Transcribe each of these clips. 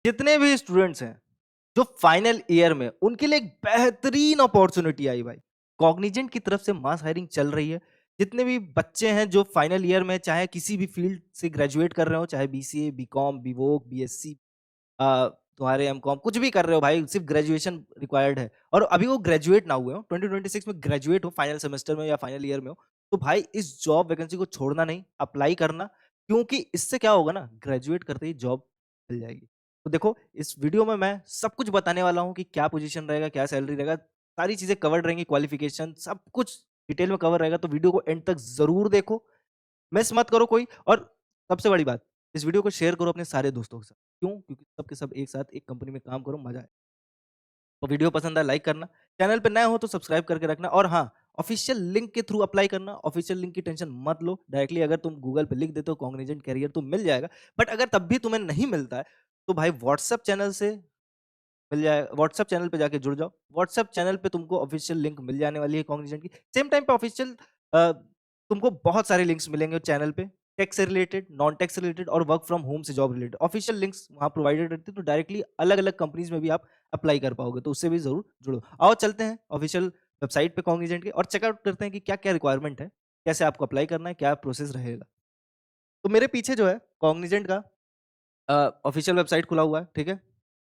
जितने भी स्टूडेंट्स हैं जो फाइनल ईयर में, उनके लिए एक बेहतरीन अपॉर्चुनिटी आई भाई। कॉग्निजेंट की तरफ से मास हायरिंग चल रही है। जितने भी बच्चे हैं जो फाइनल ईयर में, चाहे किसी भी फील्ड से ग्रेजुएट कर रहे हो, चाहे बीसीए, बीकॉम, बीवोक, बीएससी, तुम्हारे एमकॉम, कुछ भी कर रहे हो भाई, सिर्फ ग्रेजुएशन रिक्वायर्ड है। और अभी वो ग्रेजुएट ना हुए हो, 2026 में ग्रेजुएट हो, फाइनल सेमेस्टर में या फाइनल ईयर में हो, तो भाई इस जॉब वैकेंसी को छोड़ना नहीं, अप्लाई करना। क्योंकि इससे क्या होगा ना, ग्रेजुएट करते ही जॉब मिल जाएगी। तो देखो, इस वीडियो में मैं सब कुछ बताने वाला हूँ कि क्या पोजीशन रहेगा, क्या सैलरी रहेगा, सारी चीजें कवर्ड रहेंगी, क्वालिफिकेशन सब कुछ डिटेल में कवर रहेगा। तो वीडियो को एंड तक जरूर देखो, मिस मत करो कोई। और सबसे बड़ी बात, इस वीडियो को शेयर करो अपने सारे दोस्तों के साथ। क्यों? क्योंकि सब के सब एक साथ एक कंपनी में काम करो, मजा आए। तो वीडियो पसंद आए लाइक करना, चैनल पे नए हो तो सब्सक्राइब करके रखना। और हाँ, ऑफिशियल लिंक के थ्रू अप्लाई करना। ऑफिशियल लिंक की टेंशन मत लो, डायरेक्टली अगर तुम गूगल पे लिख देते हो कॉग्निजेंट कैरियर तो मिल जाएगा। बट अगर तब भी तुम्हें नहीं मिलता है, तो भाई व्हाट्सएप चैनल से मिल जाए, व्हाट्सएप चैनल पे जाके जुड़ जाओ। व्हाट्सएप चैनल पे तुमको ऑफिशियल लिंक मिल जाने वाली है कॉग्निजेंट की। सेम टाइम पे ऑफिशियल तुमको बहुत सारे लिंक्स मिलेंगे चैनल पे, टेक से रिलेटेड, नॉन टेक से रिलेटेड और वर्क फ्रॉम होम से जॉब रिलेटेड। ऑफिशियल लिंक्स वहाँ प्रोवाइडेड रहती है, तो डायरेक्टली अलग अलग कंपनीज में भी आप अप्लाई कर पाओगे, तो उससे भी जरूर जुड़ो। आओ चलते हैं ऑफिशियल वेबसाइट पे कॉग्निजेंट के और चेकआउट करते हैं कि क्या क्या रिक्वायरमेंट है, कैसे आपको अप्लाई करना है, क्या प्रोसेस रहेगा। तो मेरे पीछे जो है कॉग्निजेंट का ऑफिशियल वेबसाइट खुला हुआ है, ठीक है।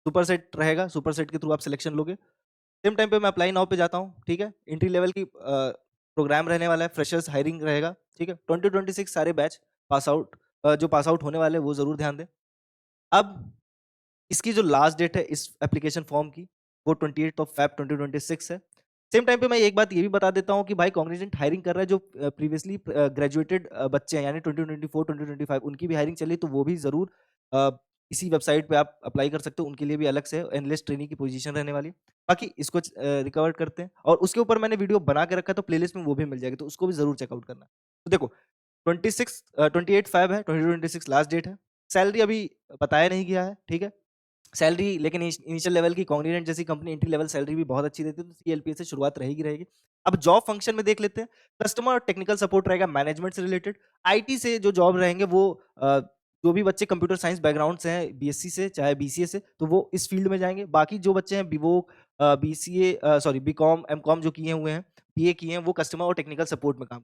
सुपर सेट रहेगा, सुपर सेट के थ्रू आप सिलेक्शन लोगे। सेम टाइम पे मैं अप्लाई नाउ पे जाता हूँ, ठीक है। एंट्री लेवल की प्रोग्राम रहने वाला है, फ्रेशर्स हायरिंग रहेगा, ठीक है। 2026 सारे बैच पास आउट, जो पास आउट होने वाले हैं वो जरूर ध्यान दें। अब इसकी जो लास्ट डेट है इस एप्लीकेशन फॉर्म की, वो 28 Feb 2026 है। सेम टाइम पे मैं एक बात ये भी बता देता हूँ कि भाई कॉग्निजेंट हायरिंग कर रहा है जो प्रीवियसली ग्रेजुएटेड बच्चे हैं, यानी 2024 2025 उनकी भी हायरिंग चली, तो वो भी जरूर अ, इसी वेबसाइट पे आप अप्लाई कर सकते हो। उनके लिए भी अलग से एनालिस्ट ट्रेनिंग की पोजीशन रहने वाली है। बाकी इसको रिकवर करते हैं, और उसके ऊपर मैंने वीडियो बना के रखा है, तो प्लेलिस्ट में वो भी मिल जाएगी, तो उसको भी जरूर चेकआउट करना। तो देखो, 28 Feb है, 2026 लास्ट डेट है। सैलरी अभी बताया नहीं गया है, ठीक है। सैलरी लेकिन इनिशियल लेवल की कॉग्निजेंट जैसी कंपनी एंट्री लेवल सैलरी भी बहुत अच्छी देती है, तो सीएलपीए से शुरुआत रहेगी रहेगी। अब जॉब फंक्शन में देख लेते हैं। कस्टमर और टेक्निकल सपोर्ट रहेगा, मैनेजमेंट से रिलेटेड। आईटी से जो जॉब रहेंगे वो जो भी बच्चे कंप्यूटर साइंस बैकग्राउंड से हैं, बीएससी से चाहे बीसीए से, तो वो इस फील्ड में जाएंगे। बाकी जो बच्चे हैं BVoc, BCA, sorry BCom MCom जो किए हुए हैं, बीए किए हैं, वो कस्टमर और टेक्निकल सपोर्ट में काम।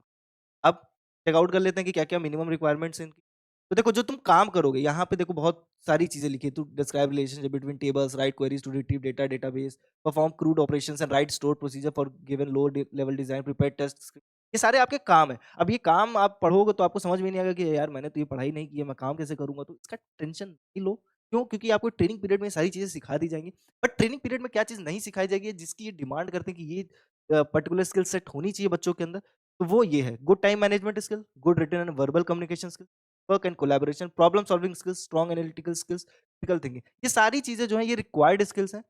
अब चेकआउट कर लेते हैं कि क्या-क्या मिनिमम रिक्वायरमेंट्स हैं इनकी। तो देखो, जो तुम काम करोगे यहाँ पे देखो बहुत सारी चीजें लिखी है। To describe relationship between tables, write queries to retrieve data database, perform CRUD operations and write store procedure for given low level design, prepare test. ये सारे आपके काम है। अब ये काम आप पढ़ोगे तो आपको समझ में नहीं आएगा कि यार मैंने तो ये पढ़ाई नहीं की है, मैं काम कैसे करूंगा। तो इसका टेंशन नहीं लो। क्यों? क्योंकि आपको ट्रेनिंग पीरियड में ये सारी चीजें सिखा दी जाएंगी। बट ट्रेनिंग पीरियड में क्या चीज नहीं सिखाई जाएगी, जिसकी ये डिमांड करते हैं कि ये पर्टिकुलर स्किल सेट होनी चाहिए बच्चों के अंदर, तो वो ये है: good time management skill, good written and verbal communication skill, work and collaboration, problem solving skills, strong analytical skills, critical thinking. ये सारी चीजें जो है ये रिक्वायर्ड स्किल्स हैं।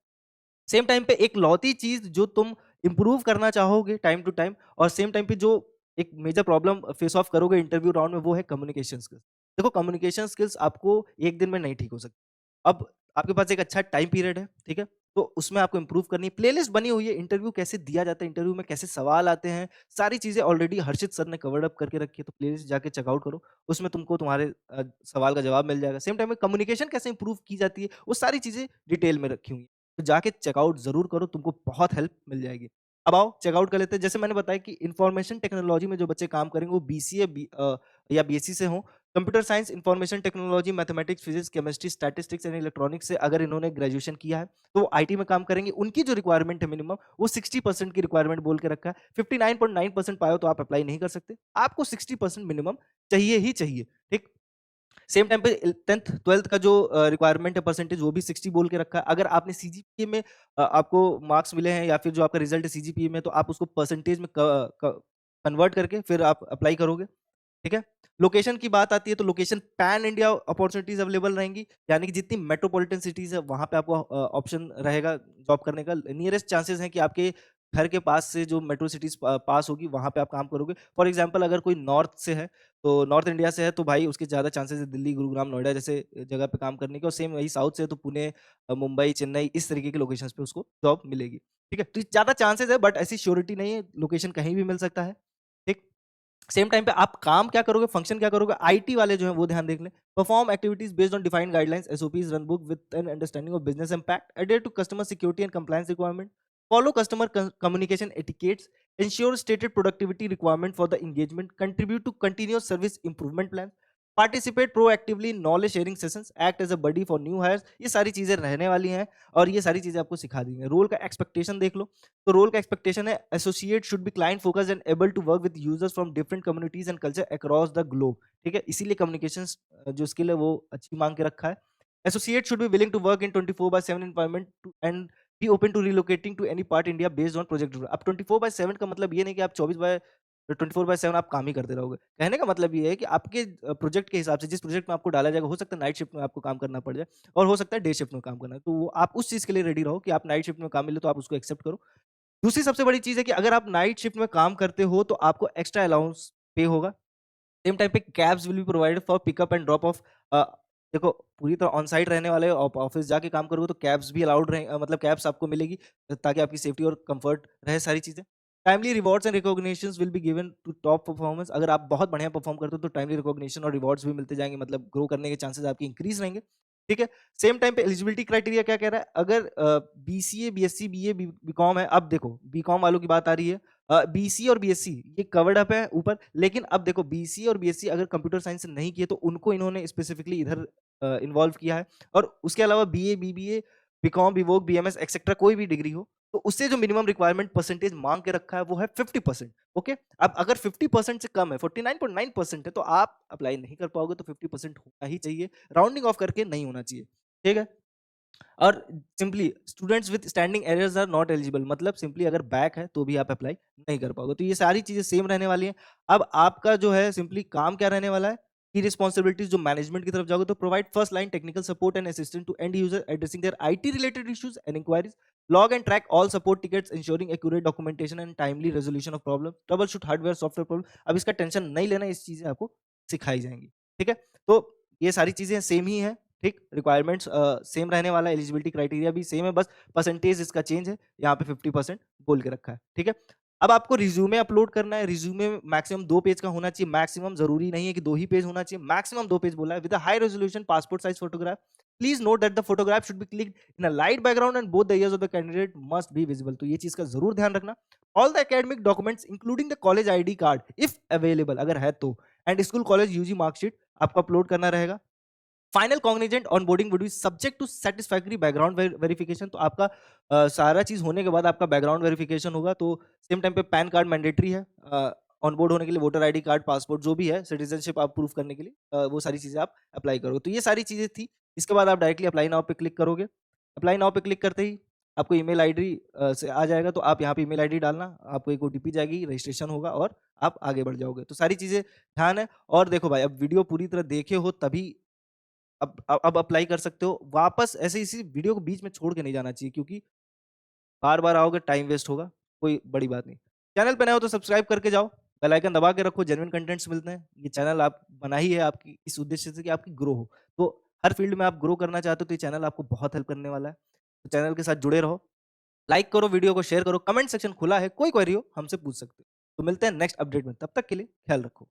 सेम टाइम पे एक लौती चीज जो तुम इंप्रूव करना चाहोगे टाइम टू टाइम, और सेम टाइम पे जो एक मेजर प्रॉब्लम फेस ऑफ करोगे इंटरव्यू राउंड में, वो है कम्युनिकेशन स्किल्स। देखो, कम्युनिकेशन स्किल्स आपको एक दिन में नहीं ठीक हो सकती। अब आपके पास एक अच्छा टाइम पीरियड है, ठीक है। तो उसमें आपको इंप्रूव करनी है। प्लेलिस्ट बनी हुई है, इंटरव्यू कैसे दिया जाता है, इंटरव्यू में कैसे सवाल आते हैं, सारी चीजें ऑलरेडी हर्षित सर ने कवर्ड अप करके रखी है, तो प्लेलिस्ट जाके चेकआउट करो। उसमें तुमको तुम्हारे सवाल का जवाब मिल जाएगा। सेम टाइम में कम्युनिकेशन कैसे इंप्रूव की जाती है, वो सारी चीजें डिटेल में रखी हुई है। तो जाके चेकआउट जरूर करो, तुमको बहुत हेल्प मिल जाएगी। अब आओ चेकआउट कर लेते हैं। जैसे मैंने बताया कि इंफॉर्मेशन टेक्नोलॉजी में जो बच्चे काम करेंगे वो बीसीए या बीएससी से हों। Computer science, information technology, mathematics, physics, chemistry, statistics and electronics से अगर इन्होंने ग्रेजुएशन किया है, तो वो आईटी में काम करेंगे। उनकी जो रिक्वायरमेंट है मिनिमम, वो 60% की रिक्वायरमेंट बोल के रखा है। 59.9% पाए हो तो आप अप्लाई नहीं कर सकते। आपको 60% मिनिमम चाहिए ही चाहिए, ठीक। सेम टाइम पे 10th 12th का जो रिक्वायरमेंट है परसेंटेज, वो भी 60 बोल के रखा है। अगर आपने सीजीपीए में आपको मार्क्स मिले हैं, या फिर जो आपका रिजल्ट है सीजीपीए में, तो आप उसको परसेंटेज में कन्वर्ट करके फिर आप अप्लाई करोगे, ठीक है। लोकेशन की बात आती है तो location pan India opportunities available रहेंगी, यानी कि जितनी मेट्रोपॉलिटन सिटीज है वहां पे आपको ऑप्शन रहेगा जॉब करने का। नियरेस्ट चांसेस है कि आपके घर के पास से जो मेट्रो सिटीज पास होगी वहां पे आप काम करोगे। फॉर एग्जांपल, अगर कोई नॉर्थ से है, तो नॉर्थ इंडिया से है, तो भाई उसके ज्यादा चांसेस है दिल्ली, गुरुग्राम, नोएडा जैसे जगह पे काम करने के। और सेम वही साउथ से है तो पुणे, मुंबई, चेन्नई, इस तरीके के लोकेशंस पे उसको जॉब मिलेगी, ठीक है। तो ज्यादा चांसेस है, बट ऐसी श्योरिटी नहीं है, लोकेशन कहीं भी मिल सकता है, ठीक। सेम टाइम पे आप काम क्या करोगे, फंक्शन क्या करोगे, आईटी वाले जो हैं वो ध्यान देख लें। Perform activities based on defined guidelines, SOPs, run book with an understanding of business impact, adhere to customer security and compliance requirement, follow customer communication etiquettes, ensure stated productivity requirement for the engagement, contribute to continuous service improvement plan, participate proactively in knowledge sharing sessions, act as a buddy for new hires. ये सारी चीजें रहने वाली हैं और ये सारी चीजें आपको सिखा दी हैं। रोल का एक्सपेक्टेशन देख लो, तो रोल का एक्सपेक्टेशन है associate should be client focused and able to work with users from different communities and culture across the globe. ठीक है, इसीलिए कम्युनिकेशन जो स्किल है वो अच्छी मांग के रखा है। Associate should be willing to work in 24/7 environment and be open to relocating to any part India based on project. अब 24/7 का मतलब ये नहीं कि आप 24/7 आप काम ही करते रहोगे। कहने का मतलब ये है कि आपके प्रोजेक्ट के हिसाब से, जिस प्रोजेक्ट में आपको डाला जाएगा, हो सकता है नाइट शिफ्ट में आपको काम करना पड़ जाए और हो सकता है डे शिफ्ट में काम करना है। तो आप उस चीज़ के लिए रेडी रहो कि आप नाइट शिफ्ट में काम मिले तो आप उसको एक्सेप्ट करो। दूसरी सबसे बड़ी चीज़ है कि अगर आप नाइट शिफ्ट में काम करते हो तो आपको एक्स्ट्रा अलाउंस पे होगा। सेम टाइम पे cabs will be provided for pickup and drop of. देखो, पूरी तरह ऑन साइट रहने वाले हो, आप ऑफिस जाके काम करोगे तो कैब्स भी अलाउड रहे, मतलब कैब्स आपको मिलेगी ताकि आपकी सेफ्टी और कंफर्ट रहे सारी चीजें। Timely rewards and recognitions will be given to top performance. अगर आप बहुत बढ़िया परफॉर्म करते हो तो टाइमली रिकॉग्निशन और रिवॉर्ड्स भी मिलते जाएंगे, मतलब ग्रो करने के चांसेस आपके इंक्रीज रहेंगे। ठीक है। सेम टाइम पे एलिजिबिलिटी क्राइटेरिया क्या कह रहा है, अगर बीसीए, बीएससी, बीए, बीकॉम है। अब देखो, बीकॉम वालों की बात आ रही है, बीसी और बीएससी ये कवर्ड अप है ऊपर, लेकिन अब देखो बीसी और बीएससी अगर कंप्यूटर साइंस से नहीं किए तो उनको इन्होंने स्पेसिफिकली इधर इन्वॉल्व किया है। और उसके अलावा BA, BBA, BCom, BVoc, BMS etcetera कोई भी डिग्री हो तो उससे जो मिनिमम रिक्वायरमेंट परसेंटेज मांग के रखा है वो है 50%। ओके, अब अगर 50% से कम है, 49.9% है, तो आप अप्लाई नहीं कर पाओगे। तो 50% होना ही चाहिए, राउंडिंग ऑफ करके नहीं होना चाहिए। ठीक है। और simply students with standing arrears are not eligible, मतलब सिंपली अगर बैक है तो भी आप अप्लाई नहीं कर पाओगे। तो ये सारी चीजें सेम रहने वाली हैं। अब आपका जो है सिंपली काम क्या रहने वाला है, की रिस्पॉन्सिबिलिटीज जो मैनेजमेंट की तरफ जाओगे तो provide first line technical support and assistant to end user addressing their IT related issues and inquiries, log and track all support tickets ensuring accurate documentation and timely resolution of problem, troubleshoot hardware software problem। अब इसका tension नहीं लेना, इस चीजें आपको सिखाई जाएंगी। ठीक है, तो ये सारी चीजें सेम ही है। ठीक, रिक्वायरमेंट्स सेम रहने वाला है, एलिजिबिलिटी क्राइटेरिया भी सेम है, बस परसेंटेज इसका चेंज है, यहाँ पे 50% बोल के रखा है। ठीक है। अब आपको रिज्यूमे अपलोड करना है। रिज्यूमे मैक्सिमम 2 पेज का होना चाहिए, मैक्सिमम, जरूरी नहीं है कि 2 ही पेज होना चाहिए, मैक्सिमम 2 पेज बोला है, with a high resolution passport size photograph. Please note that the photograph should be clicked in a light background and both the ears of the candidate must be visible. तो ये चीज का जरूर ध्यान रखना। All the academic documents including the college ID card if available, अगर है तो, and school college UG marksheet आपको अपलोड करना रहेगा। Final Cognizant onboarding would be subject to satisfactory background verification. तो आपका सारा चीज होने के बाद आपका बैकग्राउंड वेरिफिकेशन होगा। तो सेम टाइम पे पैन कार्ड मैंडेटरी है ऑनबोर्ड होने के लिए, वोटर आईडी कार्ड, पासपोर्ट, जो भी है सिटीजनशिप आप प्रूफ करने के लिए, वो सारी चीजें आप अप्लाई करोगे। तो ये सारी चीजें थी। इसके बाद आप डायरेक्टली अप्लाई नाउ पे क्लिक करोगे। अप्लाई नाउ पे क्लिक करते ही आपको ईमेल आईडी से आ जाएगा, तो आप यहाँ पे ईमेल आईडी डालना, आपको एक ओटीपी जाएगी, रजिस्ट्रेशन होगा और आप आगे बढ़ जाओगे। तो सारी चीजें ध्यान है। और देखो भाई, अब वीडियो पूरी तरह देखे हो तभी अब अप्लाई कर सकते हो। वापस ऐसे इसी वीडियो को बीच में छोड़ के नहीं जाना चाहिए, क्योंकि बार-बार आओगे टाइम वेस्ट होगा, कोई बड़ी बात नहीं। चैनल पे नए हो तो सब्सक्राइब करके जाओ, बेल आइकन दबा के रखो, जेन्युइन कंटेंट्स मिलते हैं। ये चैनल आप बना ही है आपकी इस उद्देश्य से कि आपकी ग्रो हो। तो हर फील्ड में आप ग्रो करना चाहते हो तो ये चैनल आपको बहुत हेल्प करने वाला है। तो चैनल के साथ जुड़े रहो, लाइक करो, वीडियो को शेयर करो, कमेंट सेक्शन खुला है, कोई क्वेरी हो हमसे पूछ सकते हो। तो मिलते हैं नेक्स्ट अपडेट में, तब तक के लिए ख्याल रखो।